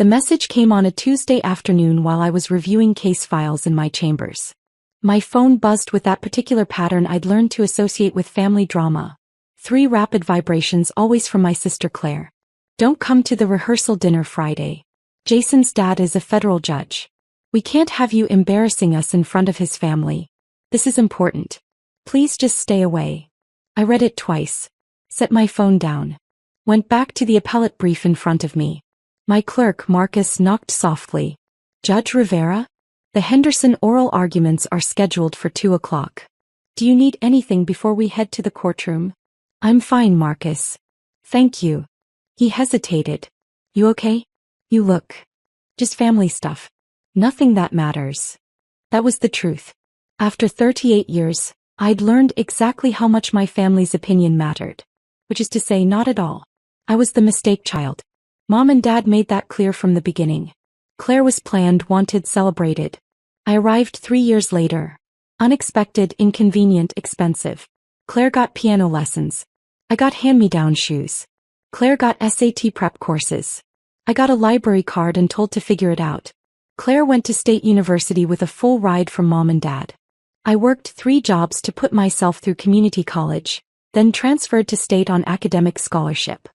The message came on a Tuesday afternoon while I was reviewing case files in my chambers. My phone buzzed with that particular pattern I'd learned to associate with family drama. 3 rapid vibrations, always from my sister Claire. Don't come to the rehearsal dinner Friday. Jason's dad is a federal judge. We can't have you embarrassing us in front of his family. This is important. Please just stay away. I read it twice. Set my phone down. Went back to the appellate brief in front of me. My clerk, Marcus, knocked softly. Judge Rivera? The Henderson oral arguments are scheduled for 2 o'clock. Do you need anything before we head to the courtroom? I'm fine, Marcus. Thank you. He hesitated. You okay? You look. Just family stuff. Nothing that matters. That was the truth. After 38 years, I'd learned exactly how much my family's opinion mattered. Which is to say, not at all. I was the mistake child. Mom and Dad made that clear from the beginning. Claire was planned, wanted, celebrated. I arrived 3 years later. Unexpected, inconvenient, expensive. Claire got piano lessons. I got hand-me-down shoes. Claire got SAT prep courses. I got a library card and told to figure it out. Claire went to State University with a full ride from Mom and Dad. I worked 3 jobs to put myself through community college, then transferred to State on academic scholarship.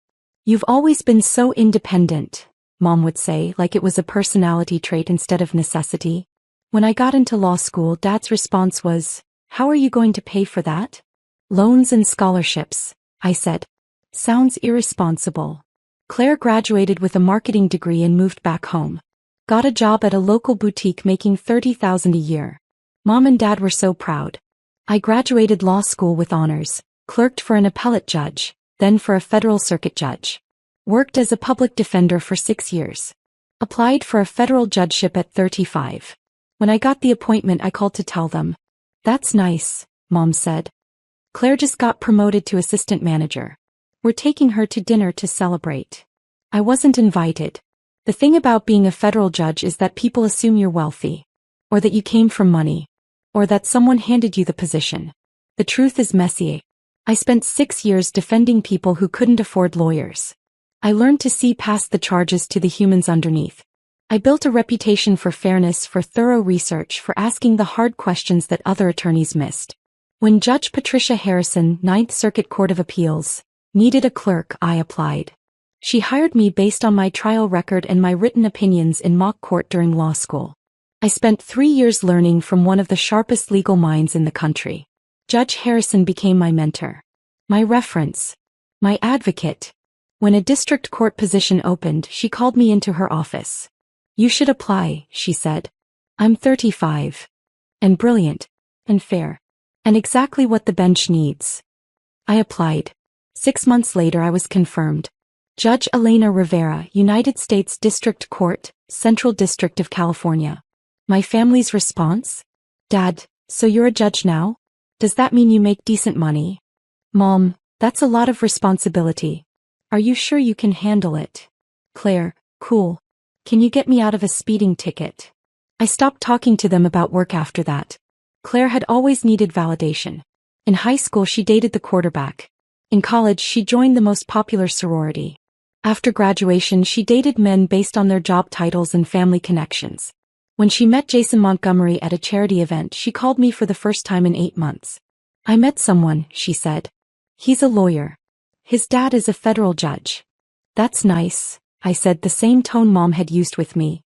You've always been so independent, Mom would say, like it was a personality trait instead of necessity. When I got into law school, Dad's response was, "How are you going to pay for that?" "Loans and scholarships," I said. Sounds irresponsible. Claire graduated with a marketing degree and moved back home. Got a job at a local boutique making $30,000 a year. Mom and Dad were so proud. I graduated law school with honors, clerked for an appellate judge, then for a federal circuit judge. Worked as a public defender for 6 years. Applied for a federal judgeship at 35. When I got the appointment, I called to tell them. "That's nice," Mom said. "Claire just got promoted to assistant manager. We're taking her to dinner to celebrate." I wasn't invited. The thing about being a federal judge is that people assume you're wealthy. Or that you came from money. Or that someone handed you the position. The truth is messy. I spent 6 years defending people who couldn't afford lawyers. I learned to see past the charges to the humans underneath. I built a reputation for fairness, for thorough research, for asking the hard questions that other attorneys missed. When Judge Patricia Harrison, 9th Circuit Court of Appeals, needed a clerk, I applied. She hired me based on my trial record and my written opinions in mock court during law school. I spent 3 years learning from one of the sharpest legal minds in the country. Judge Harrison became my mentor. My reference. My advocate. When a district court position opened, she called me into her office. "You should apply," she said. "I'm 35. And brilliant. And fair. And exactly what the bench needs." I applied. 6 months later I was confirmed. Judge Elena Rivera, United States District Court, Central District of California. My family's response? "Dad, so you're a judge now? Does that mean you make decent money?" "Mom, that's a lot of responsibility. Are you sure you can handle it?" "Claire, cool. Can you get me out of a speeding ticket?" I stopped talking to them about work after that. Claire had always needed validation. In high school she dated the quarterback. In college she joined the most popular sorority. After graduation she dated men based on their job titles and family connections. When she met Jason Montgomery at a charity event, she called me for the first time in 8 months. "I met someone," she said. "He's a lawyer. His dad is a federal judge." "That's nice," I said, the same tone Mom had used with me.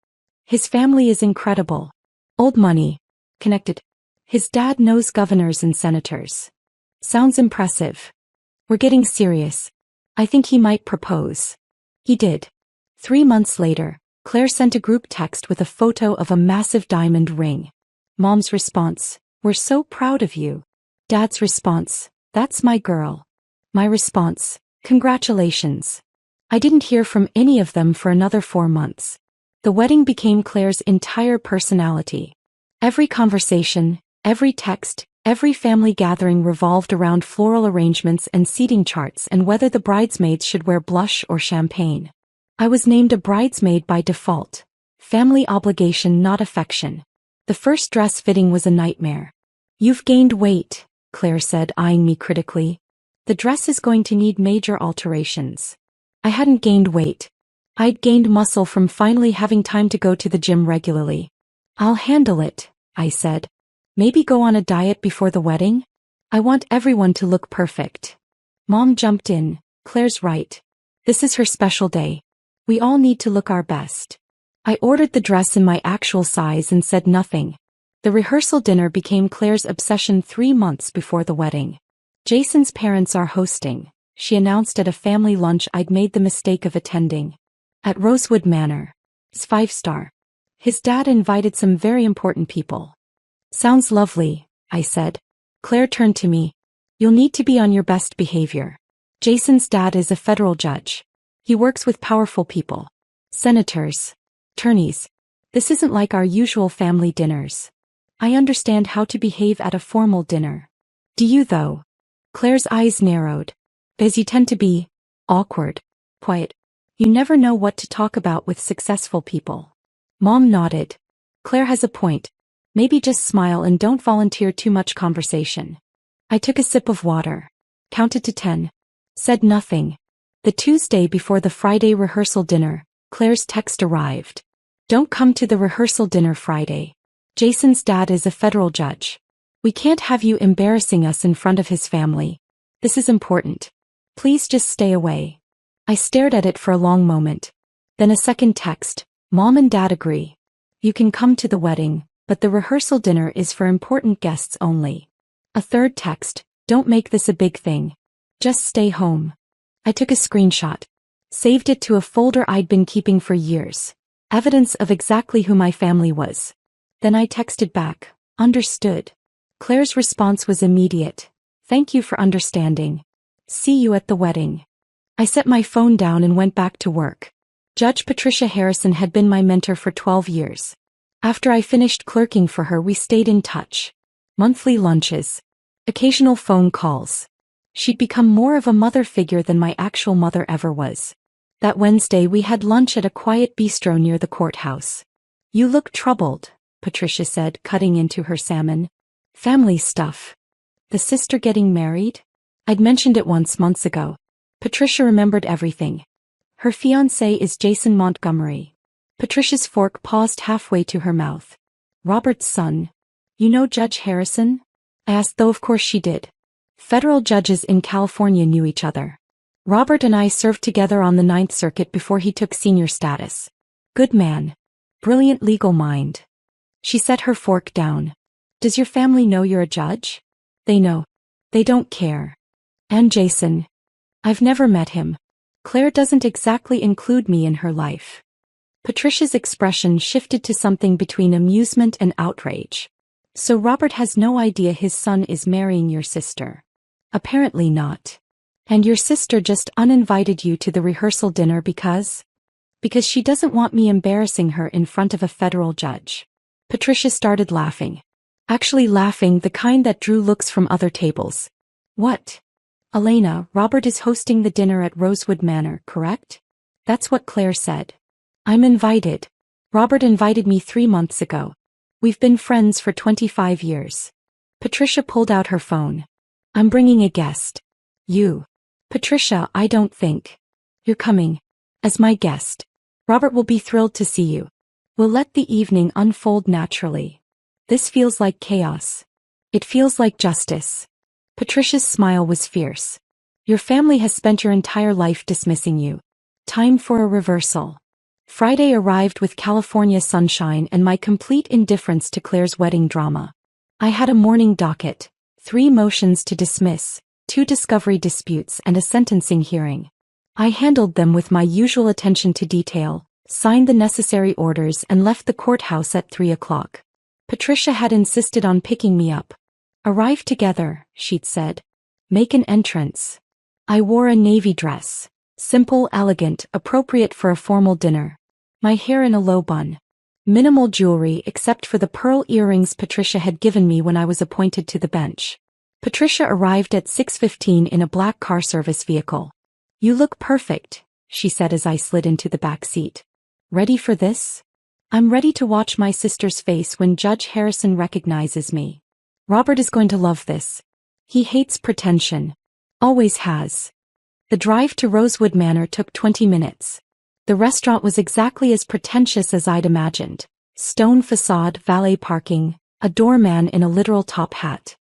"His family is incredible. Old money. Connected. His dad knows governors and senators." "Sounds impressive. We're getting serious. I think he might propose." He did. 3 months later, Claire sent a group text with a photo of a massive diamond ring. Mom's response, "We're so proud of you." Dad's response, "That's my girl." My response, "Congratulations." I didn't hear from any of them for another 4 months. The wedding became Claire's entire personality. Every conversation, every text, every family gathering revolved around floral arrangements and seating charts and whether the bridesmaids should wear blush or champagne. I was named a bridesmaid by default. Family obligation, not affection. The first dress fitting was a nightmare. "You've gained weight," Claire said, eyeing me critically. "The dress is going to need major alterations." I hadn't gained weight. I'd gained muscle from finally having time to go to the gym regularly. I'll handle it, I said. Maybe go on a diet before the wedding? I want everyone to look perfect. Mom jumped in. Claire's right. This is her special day. We all need to look our best. I ordered the dress in my actual size and said nothing. The rehearsal dinner became Claire's obsession 3 months before the wedding. Jason's parents are hosting, she announced at a family lunch I'd made the mistake of attending. At Rosewood Manor. It's 5-star. His dad invited some very important people. Sounds lovely, I said. Claire turned to me. You'll need to be on your best behavior. Jason's dad is a federal judge. He works with powerful people. Senators. Attorneys. This isn't like our usual family dinners. I understand how to behave at a formal dinner. Do you though? Claire's eyes narrowed. Because you tend to be awkward, quiet. You never know what to talk about with successful people. Mom nodded. Claire has a point. Maybe just smile and don't volunteer too much conversation. I took a sip of water. Counted to 10. Said nothing. The Tuesday before the Friday rehearsal dinner, Claire's text arrived. Don't come to the rehearsal dinner Friday. Jason's dad is a federal judge. We can't have you embarrassing us in front of his family. This is important. Please just stay away. I stared at it for a long moment. Then a second text. Mom and Dad agree. You can come to the wedding, but the rehearsal dinner is for important guests only. A third text. Don't make this a big thing. Just stay home. I took a screenshot. Saved it to a folder I'd been keeping for years. Evidence of exactly who my family was. Then I texted back. Understood. Claire's response was immediate. Thank you for understanding. See you at the wedding. I set my phone down and went back to work. Judge Patricia Harrison had been my mentor for 12 years. After I finished clerking for her, we stayed in touch. Monthly lunches. Occasional phone calls. She'd become more of a mother figure than my actual mother ever was. That Wednesday we had lunch at a quiet bistro near the courthouse. You look troubled, Patricia said, cutting into her salmon. Family stuff. The sister getting married? I'd mentioned it once months ago. Patricia remembered everything. Her fiancé is Jason Montgomery. Patricia's fork paused halfway to her mouth. Robert's son. You know Judge Harrison? I asked, though of course she did. Federal judges in California knew each other. Robert and I served together on the 9th Circuit before he took senior status. Good man. Brilliant legal mind. She set her fork down. Does your family know you're a judge? They know. They don't care. And Jason. I've never met him. Claire doesn't exactly include me in her life. Patricia's expression shifted to something between amusement and outrage. So Robert has no idea his son is marrying your sister. Apparently not. And your sister just uninvited you to the rehearsal dinner because she doesn't want me embarrassing her in front of a federal judge. Patricia started laughing. Actually laughing, the kind that drew looks from other tables. What? Elena, Robert is hosting the dinner at Rosewood Manor, correct? That's what Claire said. I'm invited. Robert invited me 3 months ago. We've been friends for 25 years. Patricia pulled out her phone. I'm bringing a guest. You. Patricia, I don't think. You're coming. As my guest. Robert will be thrilled to see you. We'll let the evening unfold naturally. This feels like chaos. It feels like justice. Patricia's smile was fierce. Your family has spent your entire life dismissing you. Time for a reversal. Friday arrived with California sunshine and my complete indifference to Claire's wedding drama. I had a morning docket, 3 motions to dismiss, 2 discovery disputes and a sentencing hearing. I handled them with my usual attention to detail, signed the necessary orders and left the courthouse at 3 o'clock. Patricia had insisted on picking me up. Arrive together, she'd said. Make an entrance. I wore a navy dress. Simple, elegant, appropriate for a formal dinner. My hair in a low bun. Minimal jewelry except for the pearl earrings Patricia had given me when I was appointed to the bench. Patricia arrived at 6:15 in a black car service vehicle. You look perfect, she said as I slid into the back seat. Ready for this? I'm ready to watch my sister's face when Judge Harrison recognizes me. Robert is going to love this. He hates pretension. Always has. The drive to Rosewood Manor took 20 minutes. The restaurant was exactly as pretentious as I'd imagined. Stone facade, valet parking, a doorman in a literal top hat.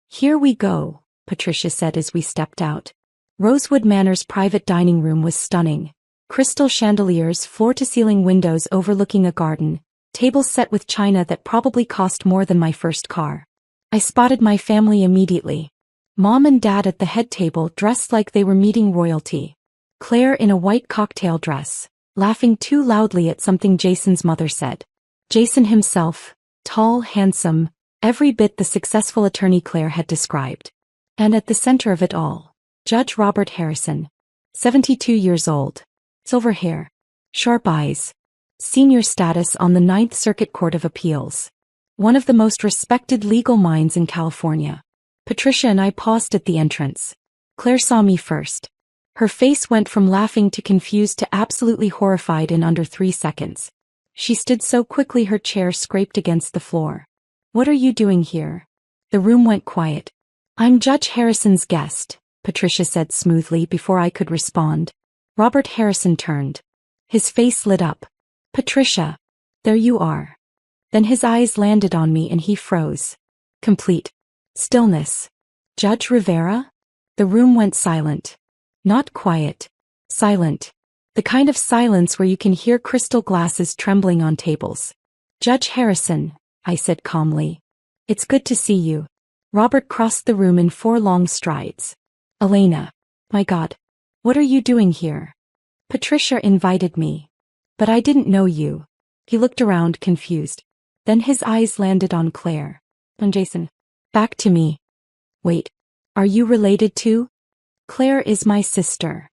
"Here we go," Patricia said as we stepped out. Rosewood Manor's private dining room was stunning. Crystal chandeliers, floor-to-ceiling windows overlooking a garden, tables set with china that probably cost more than my first car. I spotted my family immediately. Mom and Dad at the head table dressed like they were meeting royalty. Claire in a white cocktail dress, laughing too loudly at something Jason's mother said. Jason himself, tall, handsome, every bit the successful attorney Claire had described. And at the center of it all, Judge Robert Harrison, 72 years old, silver hair, sharp eyes, senior status on the Ninth Circuit Court of Appeals. One of the most respected legal minds in California. Patricia and I paused at the entrance. Claire saw me first. Her face went from laughing to confused to absolutely horrified in under 3 seconds. She stood so quickly her chair scraped against the floor. "What are you doing here?" The room went quiet. "I'm Judge Harrison's guest," Patricia said smoothly before I could respond. Robert Harrison turned. His face lit up. "Patricia, there you are." Then his eyes landed on me and he froze. Complete stillness. "Judge Rivera?" The room went silent. Not quiet. Silent. The kind of silence where you can hear crystal glasses trembling on tables. "Judge Harrison," I said calmly. "It's good to see you." Robert crossed the room in 4 long strides. "Elena. My God. What are you doing here?" "Patricia invited me. But I didn't know you." He looked around confused. Then his eyes landed on Claire. "On Jason." Back to me. "Wait. Are you related to?" "Claire is my sister."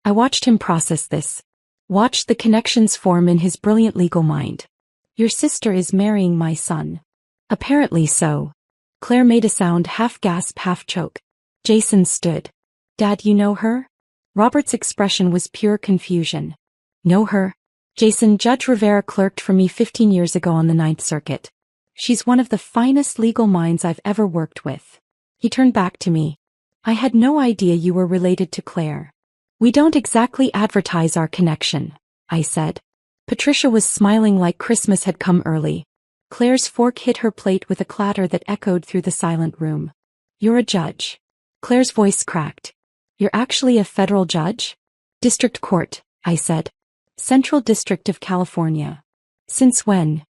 I watched him process this. Watched the connections form in his brilliant legal mind. "Your sister is marrying my son." "Apparently so." Claire made a sound half gasp, half choke. Jason stood. "Dad, you know her?" Robert's expression was pure confusion. "Know her?" "Jason, Judge Rivera clerked for me 15 years ago on the Ninth Circuit. She's one of the finest legal minds I've ever worked with." He turned back to me. "I had no idea you were related to Claire." "We don't exactly advertise our connection," I said. Patricia was smiling like Christmas had come early. Claire's fork hit her plate with a clatter that echoed through the silent room. "You're a judge." Claire's voice cracked. "You're actually a federal judge?" "District Court," I said. "Central District of California." "Since when?"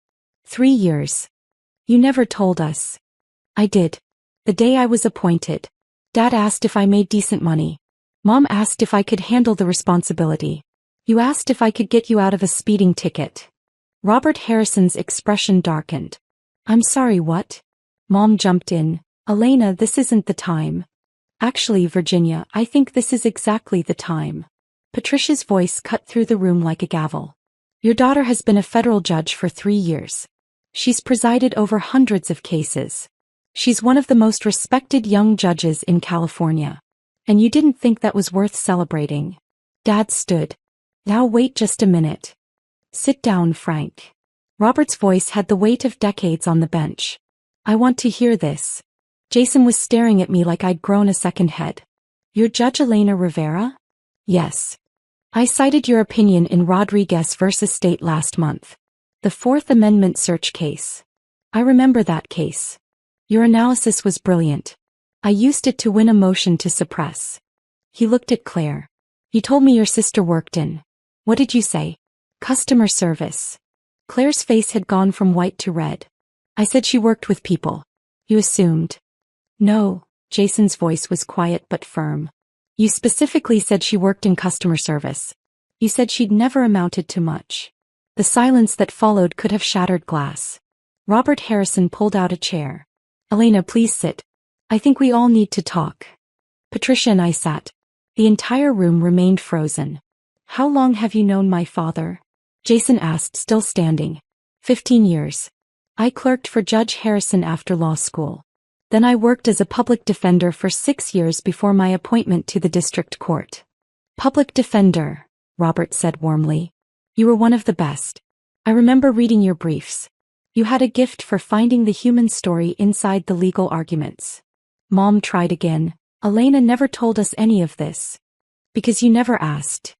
3 years. "You never told us." "I did. The day I was appointed. Dad asked if I made decent money. Mom asked if I could handle the responsibility. You asked if I could get you out of a speeding ticket." Robert Harrison's expression darkened. "I'm sorry, what?" Mom jumped in. "Elena, this isn't the time." "Actually, Virginia, I think this is exactly the time." Patricia's voice cut through the room like a gavel. "Your daughter has been a federal judge for 3 years. She's presided over hundreds of cases. She's one of the most respected young judges in California. And you didn't think that was worth celebrating." Dad stood. "Now wait just a minute. Sit down, Frank." Robert's voice had the weight of decades on the bench. "I want to hear this." Jason was staring at me like I'd grown a second head. "You're Judge Elena Rivera?" "Yes. I cited your opinion in Rodriguez versus State last month. The Fourth Amendment search case. I remember that case. Your analysis was brilliant. I used it to win a motion to suppress." He looked at Claire. "You told me your sister worked in. What did you say?" "Customer service." Claire's face had gone from white to red. "I said she worked with people." "You assumed." "No." Jason's voice was quiet but firm. "You specifically said she worked in customer service. You said she'd never amounted to much." The silence that followed could have shattered glass. Robert Harrison pulled out a chair. "Elena, please sit. I think we all need to talk." Patricia and I sat. The entire room remained frozen. "How long have you known my father?" Jason asked, still standing. 15 years. I clerked for Judge Harrison after law school. Then I worked as a public defender for 6 years before my appointment to the district court." "Public defender," Robert said warmly. "You were one of the best. I remember reading your briefs. You had a gift for finding the human story inside the legal arguments." Mom tried again. "Elena never told us any of this." "Because you never asked."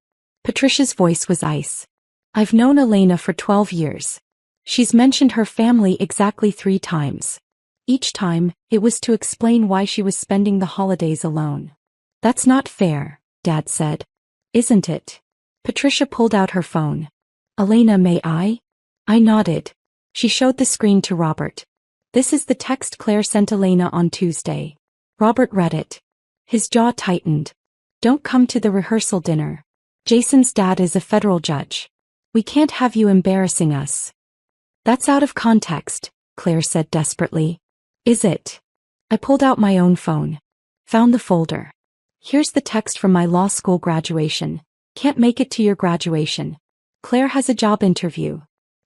Patricia's voice was ice. I've known Elena for 12 years. She's mentioned her family exactly 3 times. Each time, it was to explain why she was spending the holidays alone. That's not fair, Dad said. Isn't it? Patricia pulled out her phone. Elena, may I? I nodded. She showed the screen to Robert. This is the text Claire sent Elena on Tuesday. Robert read it. His jaw tightened. Don't come to the rehearsal dinner. Jason's dad is a federal judge. We can't have you embarrassing us. That's out of context, Claire said desperately. Is it? I pulled out my own phone. Found the folder. Here's the text from my law school graduation. Can't make it to your graduation. Claire has a job interview.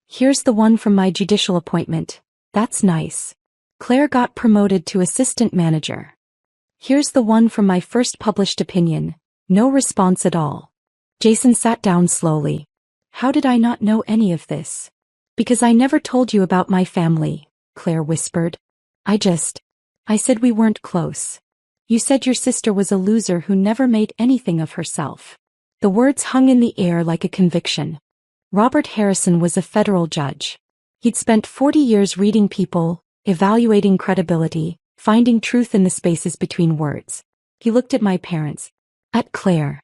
Here's the one from my judicial appointment. That's nice. Claire got promoted to assistant manager. Here's the one from my first published opinion. No response at all. Jason sat down slowly. How did I not know any of this? Because I never told you about my family, Claire whispered. I said we weren't close. You said your sister was a loser who never made anything of herself. The words hung in the air like a conviction. Robert Harrison was a federal judge. He'd spent 40 years reading people, evaluating credibility, finding truth in the spaces between words. He looked at my parents. At Claire.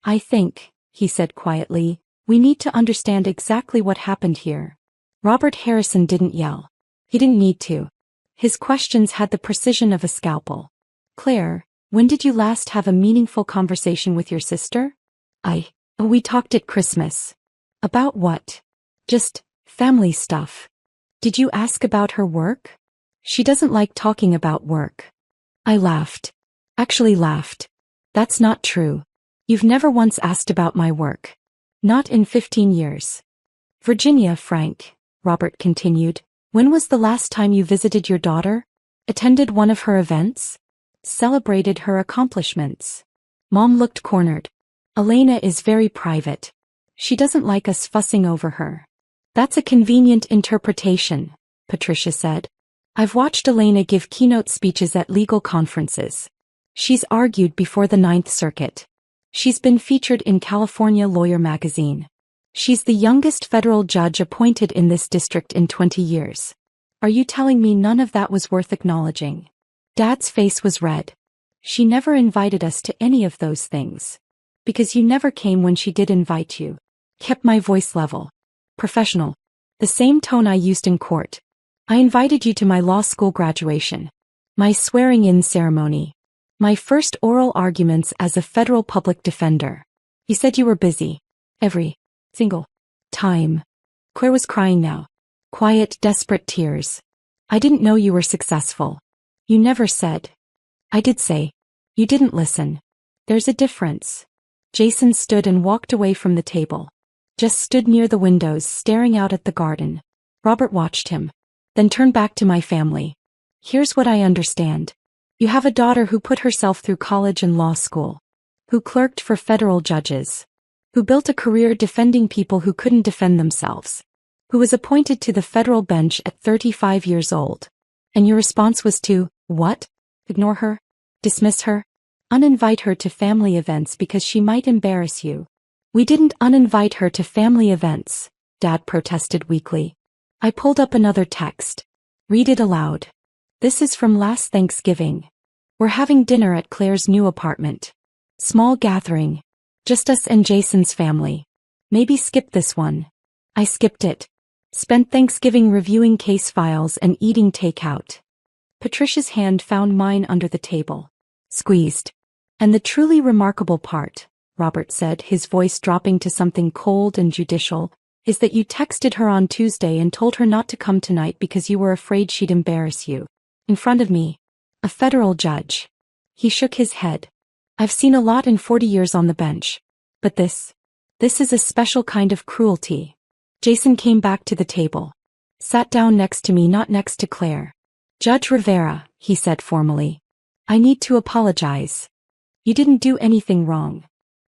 I think, he said quietly, we need to understand exactly what happened here. Robert Harrison didn't yell. He didn't need to. His questions had the precision of a scalpel. Claire, when did you last have a meaningful conversation with your sister? We talked at Christmas. About what? Just family stuff. Did you ask about her work? She doesn't like talking about work. I laughed. Actually laughed. That's not true. You've never once asked about my work. Not in 15 years. Virginia, Frank, Robert continued. When was the last time you visited your daughter? Attended one of her events? Celebrated her accomplishments? Mom looked cornered. Elena is very private. She doesn't like us fussing over her. That's a convenient interpretation, Patricia said. I've watched Elena give keynote speeches at legal conferences. She's argued before the Ninth Circuit. She's been featured in California Lawyer magazine. She's the youngest federal judge appointed in this district in 20 years. Are you telling me none of that was worth acknowledging? Dad's face was red. She never invited us to any of those things. Because you never came when she did invite you. Kept my voice level. Professional. The same tone I used in court. I invited you to my law school graduation. My swearing-in ceremony. My first oral arguments as a federal public defender. You said you were busy. Every single time. Claire was crying now. Quiet, desperate tears. I didn't know you were successful. You never said. I did say. You didn't listen. There's a difference. Jason stood and walked away from the table. Just stood near the windows staring out at the garden. Robert watched him. Then turned back to my family. Here's what I understand. You have a daughter who put herself through college and law school. Who clerked for federal judges. Who built a career defending people who couldn't defend themselves. Who was appointed to the federal bench at 35 years old. And your response was to, what? Ignore her? Dismiss her? Uninvite her to family events because she might embarrass you. We didn't uninvite her to family events, Dad protested weakly. I pulled up another text. Read it aloud. This is from last Thanksgiving. We're having dinner at Claire's new apartment. Small gathering. Just us and Jason's family. Maybe skip this one. I skipped it. Spent Thanksgiving reviewing case files and eating takeout. Patricia's hand found mine under the table. Squeezed. And the truly remarkable part, Robert said, his voice dropping to something cold and judicial, is that you texted her on Tuesday and told her not to come tonight because you were afraid she'd embarrass you. In front of me. A federal judge. He shook his head. I've seen a lot in 40 years on the bench. But this is a special kind of cruelty. Jason came back to the table. Sat down next to me, not next to Claire. Judge Rivera, he said formally. I need to apologize. You didn't do anything wrong.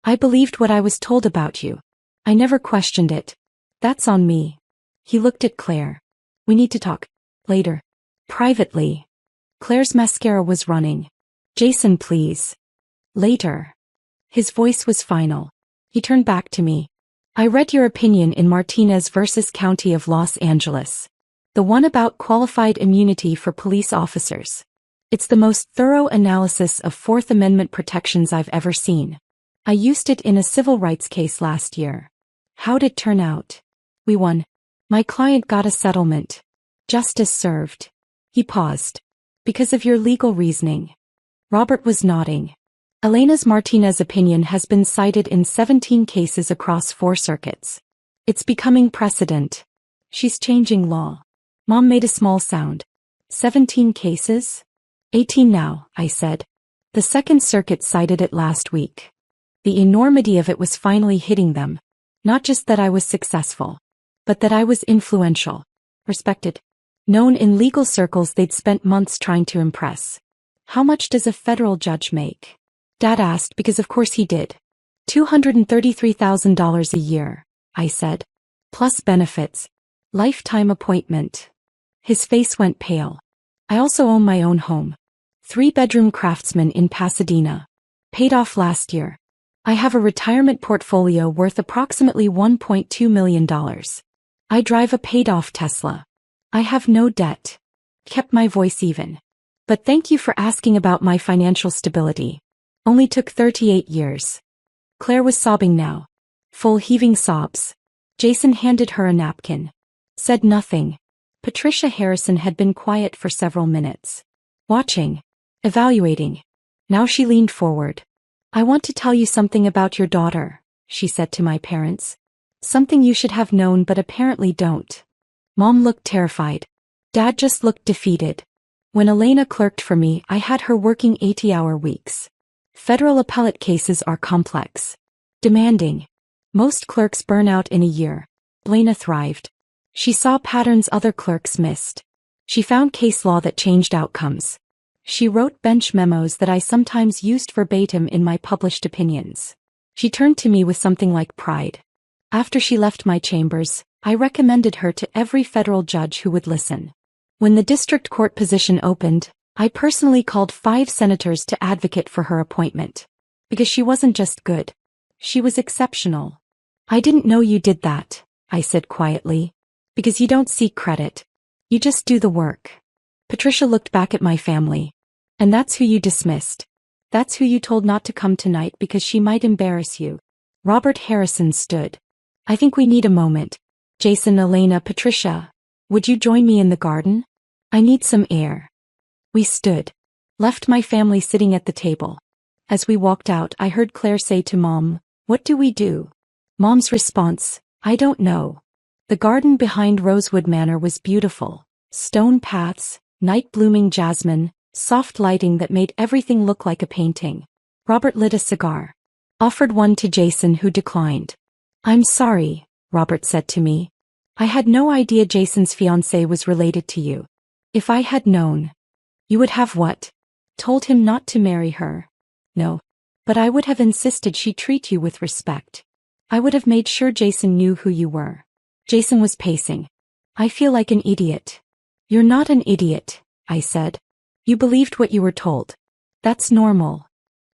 I believed what I was told about you. I never questioned it. That's on me. He looked at Claire. We need to talk. Later. Privately. Claire's mascara was running. Jason, please. Later. His voice was final. He turned back to me. I read your opinion in Martinez versus County of Los Angeles. The one about qualified immunity for police officers. It's the most thorough analysis of Fourth Amendment protections I've ever seen. I used it in a civil rights case last year. How'd it turn out? We won. My client got a settlement. Justice served. He paused. Because of your legal reasoning. Robert was nodding. Elena's Martinez opinion has been cited in 17 cases across 4 circuits. It's becoming precedent. She's changing law. Mom made a small sound. 17 cases? 18 now, I said. The Second Circuit cited it last week. The enormity of it was finally hitting them. Not just that I was successful, but that I was influential, respected, known in legal circles they'd spent months trying to impress. How much does a federal judge make? Dad asked because of course he did. $233,000 a year, I said. Plus benefits. Lifetime appointment. His face went pale. I also own my own home. 3-bedroom Craftsman in Pasadena. Paid off last year. I have a retirement portfolio worth approximately $1.2 million. I drive a paid-off Tesla. I have no debt. Kept my voice even. But thank you for asking about my financial stability. Only took 38 years. Claire was sobbing now. Full heaving sobs. Jason handed her a napkin. Said nothing. Patricia Harrison had been quiet for several minutes. Watching. Evaluating. Now she leaned forward. I want to tell you something about your daughter, she said to my parents. Something you should have known but apparently don't. Mom looked terrified. Dad just looked defeated. When Elena clerked for me, I had her working 80-hour weeks. Federal appellate cases are complex. Demanding. Most clerks burn out in a year. Elena thrived. She saw patterns other clerks missed. She found case law that changed outcomes. She wrote bench memos that I sometimes used verbatim in my published opinions. She turned to me with something like pride. After she left my chambers, I recommended her to every federal judge who would listen. When the district court position opened, I personally called 5 senators to advocate for her appointment. Because she wasn't just good. She was exceptional. I didn't know you did that, I said quietly. Because you don't seek credit. You just do the work. Patricia looked back at my family. And that's who you dismissed. That's who you told not to come tonight because she might embarrass you. Robert Harrison stood. I think we need a moment. Jason, Elena, Patricia. Would you join me in the garden? I need some air. We stood. Left my family sitting at the table. As we walked out, I heard Claire say to Mom, "What do we do?" Mom's response, "I don't know." The garden behind Rosewood Manor was beautiful. Stone paths, night-blooming jasmine, soft lighting that made everything look like a painting. Robert lit a cigar. Offered one to Jason, who declined. "I'm sorry," Robert said to me. "I had no idea Jason's fiancé was related to you. If I had known." "You would have what?" "Told him not to marry her." "No. But I would have insisted she treat you with respect. I would have made sure Jason knew who you were." Jason was pacing. "I feel like an idiot." "You're not an idiot," I said. "You believed what you were told. That's normal.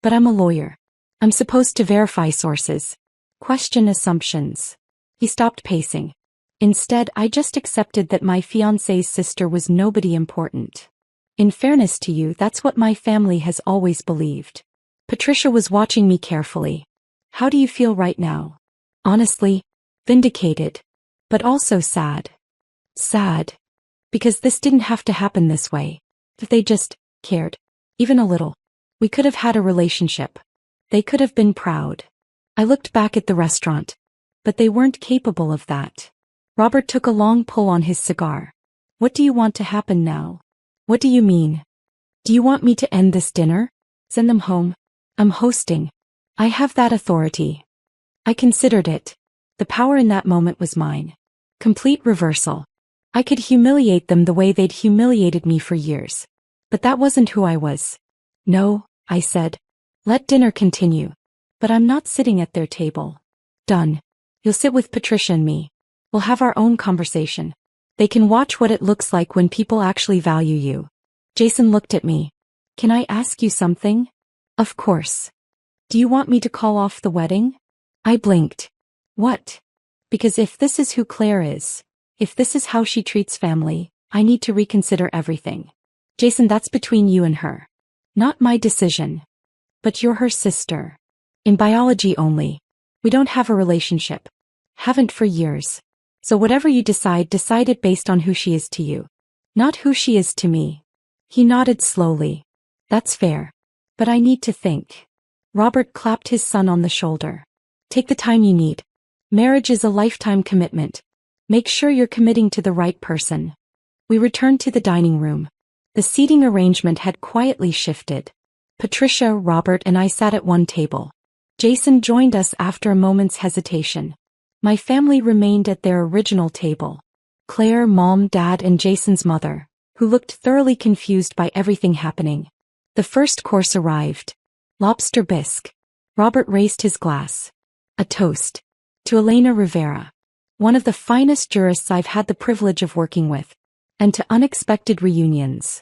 But I'm a lawyer. I'm supposed to verify sources. Question assumptions." He stopped pacing. Instead, I just accepted that my fiancé's sister was nobody important. In fairness to you, that's what my family has always believed. Patricia was watching me carefully. "How do you feel right now?" "Honestly, vindicated. But also sad." "Sad. Because this didn't have to happen this way. If they just cared. Even a little. We could have had a relationship. They could have been proud." I looked back at the restaurant. But they weren't capable of that. Robert took a long pull on his cigar. "What do you want to happen now?" "What do you mean?" "Do you want me to end this dinner? Send them home?" "I'm hosting. I have that authority." I considered it. The power in that moment was mine. Complete reversal. I could humiliate them the way they'd humiliated me for years. But that wasn't who I was. "No," I said. "Let dinner continue. But I'm not sitting at their table." "Done. You'll sit with Patricia and me. We'll have our own conversation. They can watch what it looks like when people actually value you." Jason looked at me. "Can I ask you something?" "Of course." "Do you want me to call off the wedding?" I blinked. What? Because if this is who Claire is, if this is how she treats family, I need to reconsider everything. Jason, that's between you and her. Not my decision. But you're her sister. In biology only. We don't have a relationship. Haven't for years. So whatever you decide it based on who she is to you. Not who she is to me. He nodded slowly. That's fair. But I need to think. Robert clapped his son on the shoulder. Take the time you need. Marriage is a lifetime commitment. Make sure you're committing to the right person. We returned to the dining room. The seating arrangement had quietly shifted. Patricia, Robert, and I sat at one table. Jason joined us after a moment's hesitation. My family remained at their original table. Claire, Mom, Dad, and Jason's mother, who looked thoroughly confused by everything happening. The first course arrived. Lobster bisque. Robert raised his glass. A toast. To Elena Rivera. One of the finest jurists I've had the privilege of working with. And to unexpected reunions.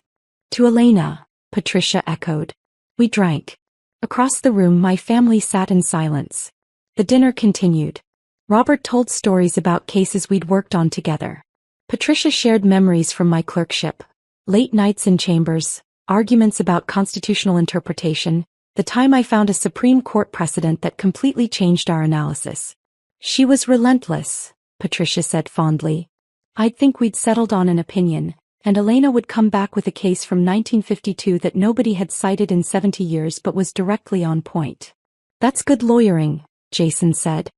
To Elena, Patricia echoed. We drank. Across the room my family sat in silence. The dinner continued. Robert told stories about cases we'd worked on together. Patricia shared memories from my clerkship. Late nights in chambers, arguments about constitutional interpretation, the time I found a Supreme Court precedent that completely changed our analysis. She was relentless, Patricia said fondly. I'd think we'd settled on an opinion, and Elena would come back with a case from 1952 that nobody had cited in 70 years but was directly on point. That's good lawyering, Jason said.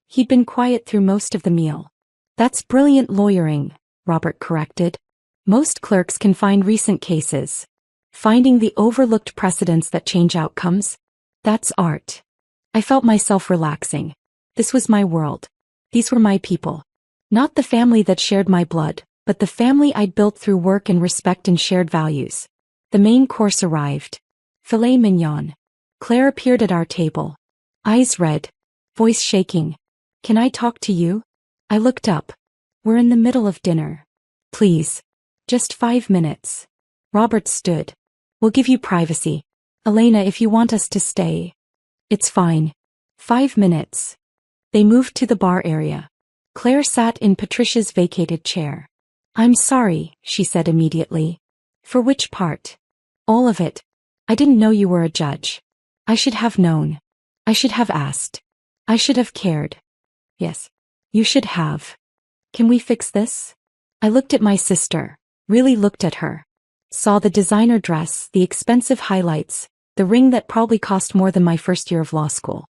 He'd been quiet through most of the meal. That's brilliant lawyering, Robert corrected. Most clerks can find recent cases. Finding the overlooked precedents that change outcomes? That's art. I felt myself relaxing. This was my world. These were my people. Not the family that shared my blood, but the family I'd built through work and respect and shared values. The main course arrived. Filet mignon. Claire appeared at our table. Eyes red. Voice shaking. Can I talk to you? I looked up. We're in the middle of dinner. Please. Just 5 minutes. Robert stood. We'll give you privacy. Elena, if you want us to stay. It's fine. 5 minutes. They moved to the bar area. Claire sat in Patricia's vacated chair. I'm sorry, she said immediately. For which part? All of it. I didn't know you were a judge. I should have known. I should have asked. I should have cared. Yes. You should have. Can we fix this? I looked at my sister, really looked at her. Saw the designer dress, the expensive highlights, the ring that probably cost more than my first year of law school.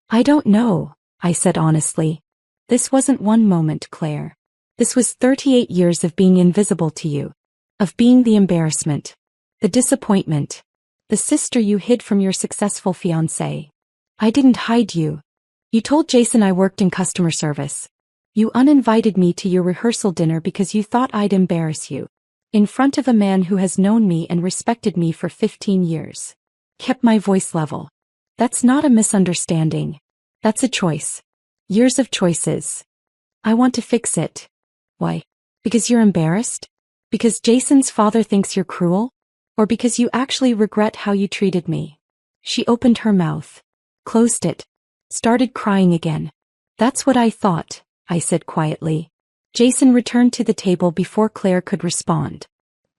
I don't know, I said honestly. This wasn't one moment, Claire. This was 38 years of being invisible to you. Of being the embarrassment. The disappointment. The sister you hid from your successful fiancé. I didn't hide you. You told Jason I worked in customer service. You uninvited me to your rehearsal dinner because you thought I'd embarrass you. In front of a man who has known me and respected me for 15 years. Kept my voice level. That's not a misunderstanding. That's a choice. Years of choices. I want to fix it. Why? Because you're embarrassed? Because Jason's father thinks you're cruel? Or because you actually regret how you treated me? She opened her mouth. Closed it. Started crying again. That's what I thought, I said quietly. Jason returned to the table before Claire could respond.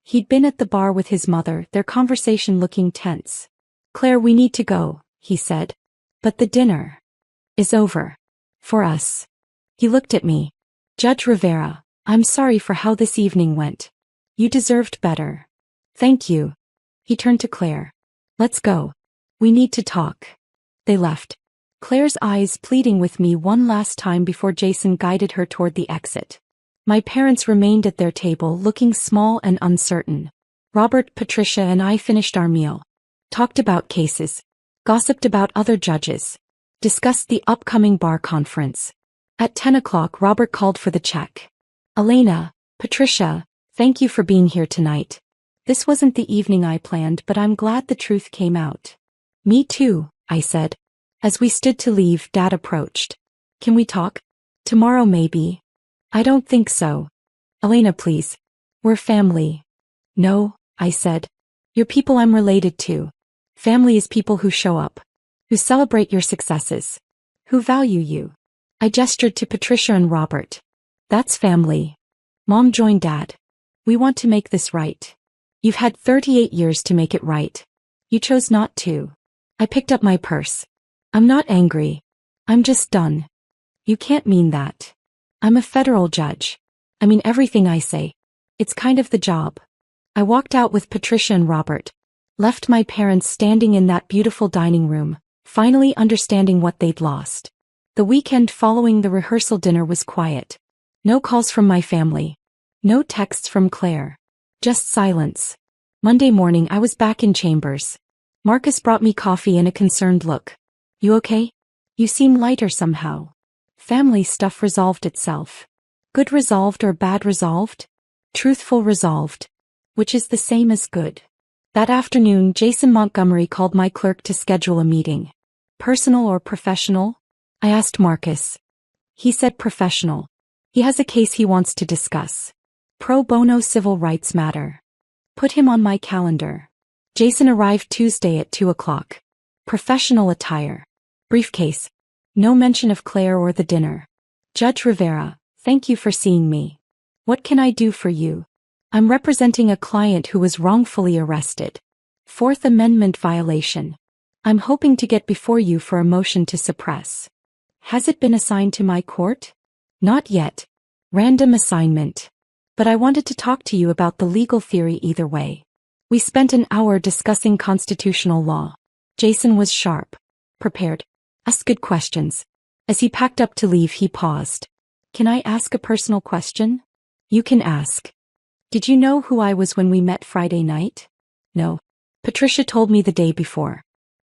He'd been at the bar with his mother, their conversation looking tense. Claire, we need to go, he said. But the dinner is over. For us. He looked at me. Judge Rivera, I'm sorry for how this evening went. You deserved better. Thank you. He turned to Claire. Let's go. We need to talk. They left. Claire's eyes pleading with me one last time before Jason guided her toward the exit. My parents remained at their table looking small and uncertain. Robert, Patricia, and I finished our meal. Talked about cases. Gossiped about other judges. Discussed the upcoming bar conference. At 10 o'clock Robert called for the check. Elena, Patricia, thank you for being here tonight. This wasn't the evening I planned, but I'm glad the truth came out. Me too, I said. As we stood to leave, Dad approached. Can we talk? Tomorrow maybe. I don't think so. Elena, please. We're family. No, I said. You're people I'm related to. Family is people who show up. Who celebrate your successes. Who value you. I gestured to Patricia and Robert. That's family. Mom joined Dad. We want to make this right. You've had 38 years to make it right. You chose not to. I picked up my purse. I'm not angry. I'm just done. You can't mean that. I'm a federal judge. I mean everything I say. It's kind of the job. I walked out with Patricia and Robert. Left my parents standing in that beautiful dining room, finally understanding what they'd lost. The weekend following the rehearsal dinner was quiet. No calls from my family. No texts from Claire. Just silence. Monday morning I was back in chambers. Marcus brought me coffee and a concerned look. You okay? You seem lighter somehow. Family stuff resolved itself. Good resolved or bad resolved? Truthful resolved. Which is the same as good. That afternoon Jason Montgomery called my clerk to schedule a meeting. Personal or professional? I asked Marcus. He said professional. He has a case he wants to discuss. Pro bono civil rights matter. Put him on my calendar. Jason arrived Tuesday at 2 o'clock. Professional attire. Briefcase. No mention of Claire or the dinner. Judge Rivera, thank you for seeing me. What can I do for you? I'm representing a client who was wrongfully arrested. Fourth Amendment violation. I'm hoping to get before you for a motion to suppress. Has it been assigned to my court? Not yet. Random assignment. But I wanted to talk to you about the legal theory either way. We spent an hour discussing constitutional law. Jason was sharp. Prepared. Asked good questions. As he packed up to leave he paused. Can I ask a personal question? You can ask. Did you know who I was when we met Friday night? No. Patricia told me the day before.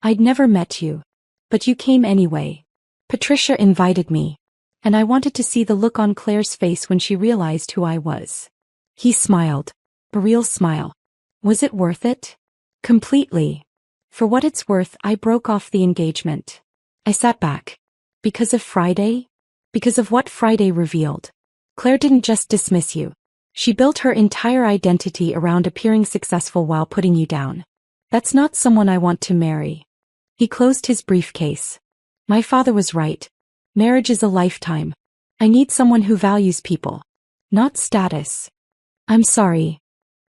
I'd never met you. But you came anyway. Patricia invited me. And I wanted to see the look on Claire's face when she realized who I was. He smiled. A real smile. Was it worth it? Completely. For what it's worth, I broke off the engagement. I sat back. Because of Friday? Because of what Friday revealed. Claire didn't just dismiss you. She built her entire identity around appearing successful while putting you down. That's not someone I want to marry. He closed his briefcase. My father was right. Marriage is a lifetime. I need someone who values people. Not status. I'm sorry.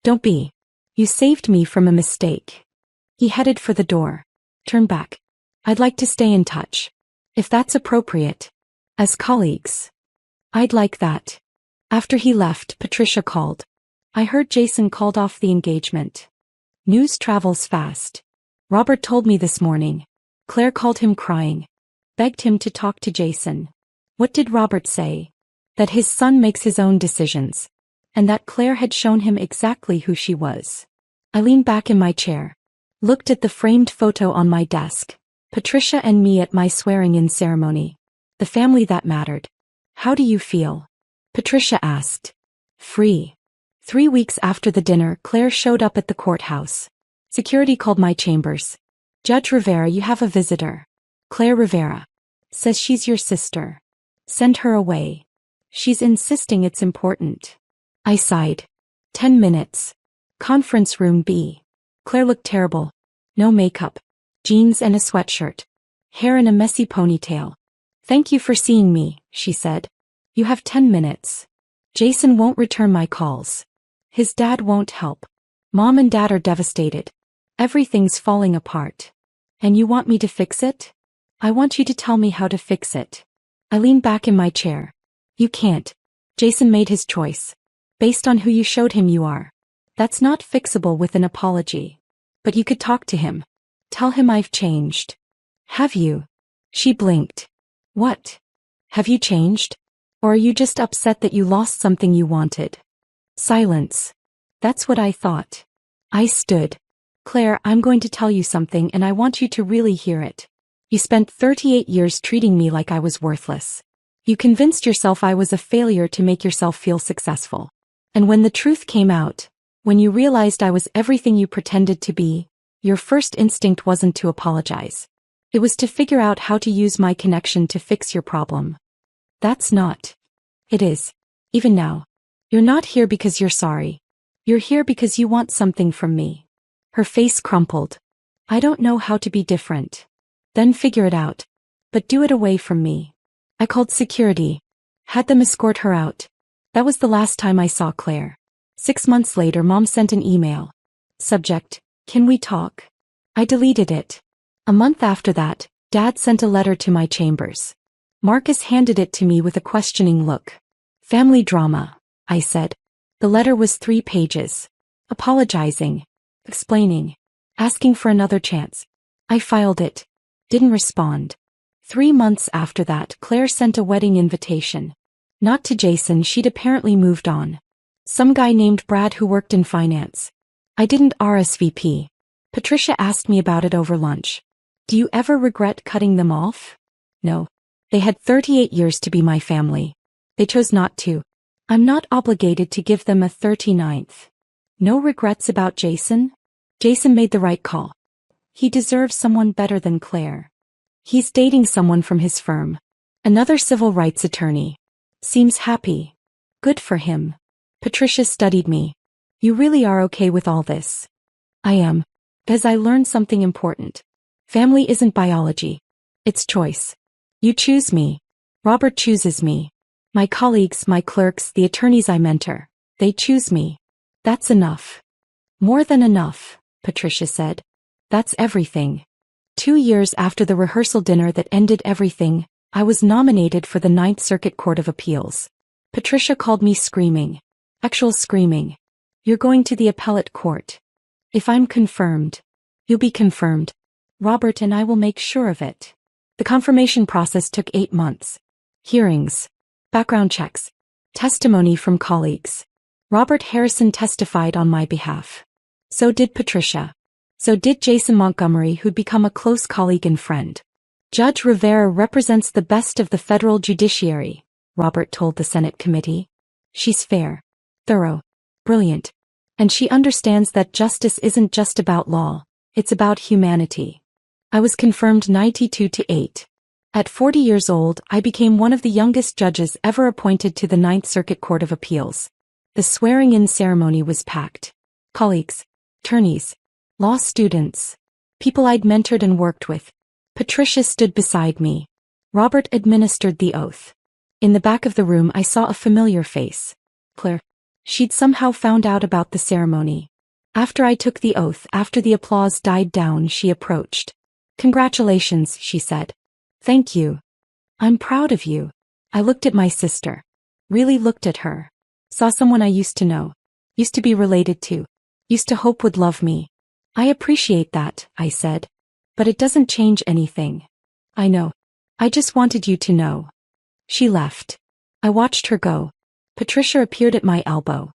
Don't be. You saved me from a mistake. He headed for the door. Turn back. I'd like to stay in touch. If that's appropriate. As colleagues. I'd like that. After he left, Patricia called. I heard Jason called off the engagement. News travels fast. Robert told me this morning. Claire called him crying. Begged him to talk to Jason. What did Robert say? That his son makes his own decisions. And that Claire had shown him exactly who she was. I leaned back in my chair. Looked at the framed photo on my desk. Patricia and me at my swearing-in ceremony. The family that mattered. How do you feel? Patricia asked. Free. 3 weeks after the dinner, Claire showed up at the courthouse. Security called my chambers. Judge Rivera, you have a visitor. Claire Rivera. Says she's your sister. Send her away. She's insisting it's important. I sighed. 10 minutes. Conference room B. Claire looked terrible. No makeup. Jeans and a sweatshirt. Hair in a messy ponytail. Thank you for seeing me, she said. You have 10 minutes. Jason won't return my calls. His dad won't help. Mom and Dad are devastated. Everything's falling apart. And you want me to fix it? I want you to tell me how to fix it. I leaned back in my chair. You can't. Jason made his choice. Based on who you showed him you are. That's not fixable with an apology. But you could talk to him. Tell him I've changed. Have you? She blinked. What? Have you changed? Or are you just upset that you lost something you wanted? Silence. That's what I thought. I stood. Claire, I'm going to tell you something and I want you to really hear it. You spent 38 years treating me like I was worthless. You convinced yourself I was a failure to make yourself feel successful. And when the truth came out, when you realized I was everything you pretended to be, your first instinct wasn't to apologize. It was to figure out how to use my connection to fix your problem. That's not. It is. Even now. You're not here because you're sorry. You're here because you want something from me. Her face crumpled. I don't know how to be different. Then figure it out. but do it away from me. I called security. Had them escort her out. That was the last time I saw Claire. 6 months later, Mom sent an email. Subject: can we talk? I deleted it. A month after that, Dad sent a letter to my chambers. Marcus handed it to me with a questioning look. Family drama, I said. The letter was 3 pages. Apologizing. Explaining. Asking for another chance. I filed it. Didn't respond. 3 months after that, Claire sent a wedding invitation. Not to Jason, she'd apparently moved on. Some guy named Brad who worked in finance. I didn't RSVP. Patricia asked me about it over lunch. Do you ever regret cutting them off? No. They had 38 years to be my family. They chose not to. I'm not obligated to give them a 39th. No regrets about Jason? Jason made the right call. He deserves someone better than Claire. He's dating someone from his firm. Another civil rights attorney. Seems happy. Good for him. Patricia studied me. You really are okay with all this? I am. Because I learned something important. Family isn't biology. It's choice. You choose me. Robert chooses me. My colleagues, my clerks, the attorneys I mentor. They choose me. That's enough. More than enough, Patricia said. That's everything. 2 years after the rehearsal dinner that ended everything, I was nominated for the 9th Circuit Court of Appeals. Patricia called me screaming. Actual screaming. You're going to the appellate court. If I'm confirmed, you'll be confirmed. Robert and I will make sure of it. The confirmation process took 8 months. Hearings. Background checks. Testimony from colleagues. Robert Harrison testified on my behalf. So did Patricia. So did Jason Montgomery, who'd become a close colleague and friend. Judge Rivera represents the best of the federal judiciary, Robert told the Senate committee. She's fair, thorough, brilliant. And she understands that justice isn't just about law, it's about humanity. I was confirmed 92-8. At 40 years old, I became one of the youngest judges ever appointed to the 9th Circuit Court of Appeals. The swearing-in ceremony was packed. Colleagues, attorneys, law students, people I'd mentored and worked with. Patricia stood beside me. Robert administered the oath. In the back of the room I saw a familiar face. Claire. She'd somehow found out about the ceremony. After I took the oath, after the applause died down, she approached. Congratulations, she said. Thank you. I'm proud of you. I looked at my sister. Really looked at her. Saw someone I used to know. Used to be related to. Used to hope would love me. I appreciate that, I said. But it doesn't change anything. I know. I just wanted you to know. She left. I watched her go. Patricia appeared at my elbow.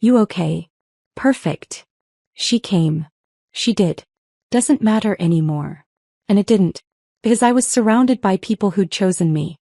You okay? Perfect. She came. She did. Doesn't matter anymore. And it didn't. Because I was surrounded by people who'd chosen me.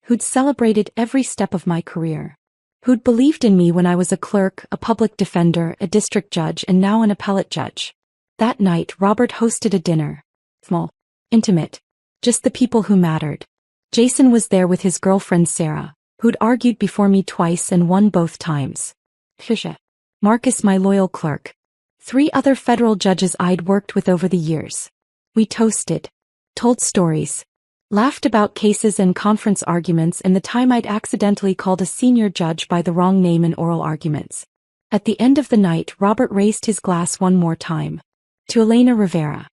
Who'd celebrated every step of my career. Who'd believed in me when I was a clerk, a public defender, a district judge, and now an appellate judge. That night, Robert hosted a dinner. Small. Intimate. Just the people who mattered. Jason was there with his girlfriend Sarah, who'd argued before me twice and won both times. Patricia. Marcus, my loyal clerk. 3 other federal judges I'd worked with over the years. We toasted. Told stories. Laughed about cases and conference arguments and the time I'd accidentally called a senior judge by the wrong name in oral arguments. At the end of the night, Robert raised his glass one more time. To Elena Rivera.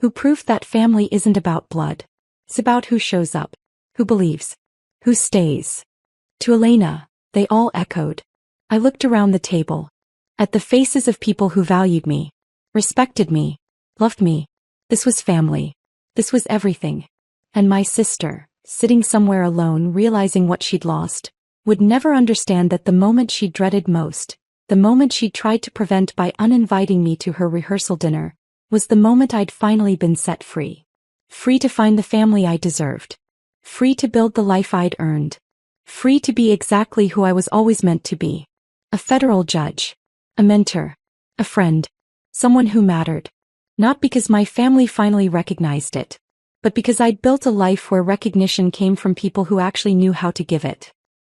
Who proved that family isn't about blood. It's about who shows up. Who believes. Who stays. To Elena, they all echoed. I looked around the table. At the faces of people who valued me. Respected me. Loved me. This was family. This was everything. And my sister, sitting somewhere alone realizing what she'd lost, would never understand that the moment she dreaded most, the moment she tried to prevent by uninviting me to her rehearsal dinner, was the moment I'd finally been set free. Free to find the family I deserved. Free to build the life I'd earned. Free to be exactly who I was always meant to be. A federal judge. A mentor. A friend. Someone who mattered. Not because my family finally recognized it, but because I'd built a life where recognition came from people who actually knew how to give it.